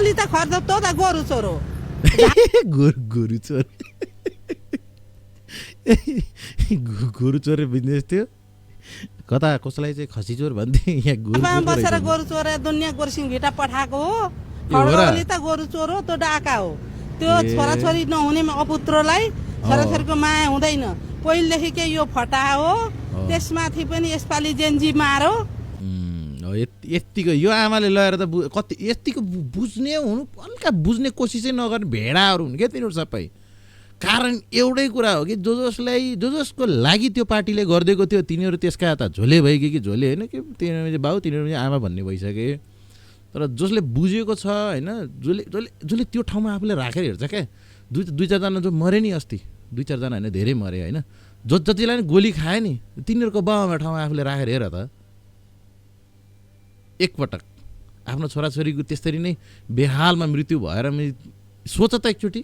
अलि त खर्च तँ त गोरु चोरो गोरु चोर गोरु चोर बिजनेस थियो कता कसलाई चाहिँ खसी चोर भन्थे यहाँ गोरु बसेर गोरु चोर दुनियाँ गोरसिङ भिटा पठाएको हो खड्ग अलि त गोरु चोरो त्यो डाका हो त्यो छोराछोरी नहुने अपुत्रलाई छोराछोरीको माया हुँदैन पहिलेदेखि यो फटा हो त्यसमाथि पनि यसपालि जेन्जी मारो यतिको यो आमाले लगेर त कति यतिको बुझ्ने हुनु हल्का बुझ्ने कोसिसै नगर्ने भेडाहरू हुन् क्या तिनीहरू सबै कारण एउटै कुरा हो कि जसको लागि त्यो पार्टीले गरिदिएको थियो तिनीहरू त्यसका त झोले भइगयो कि झोले होइन कि तिनीहरू बाउ तिनीहरू आमा भन्ने भइसके तर जसले बुझेको छ होइन जसले त्यो ठाउँमा आफूले राखेर हेर्छ क्या दुई चारजना जो मरे नि अस्ति 2-4 जना होइन धेरै मरे होइन जतिलाई नि गोली खायो नि तिनीहरूको बाउमा ठाउँमा आफूले राखेर हेर त एकपटक आफ्नो छोराछोरीको त्यसरी नै बेहालमा मृत्यु भएर सोच त एकचोटि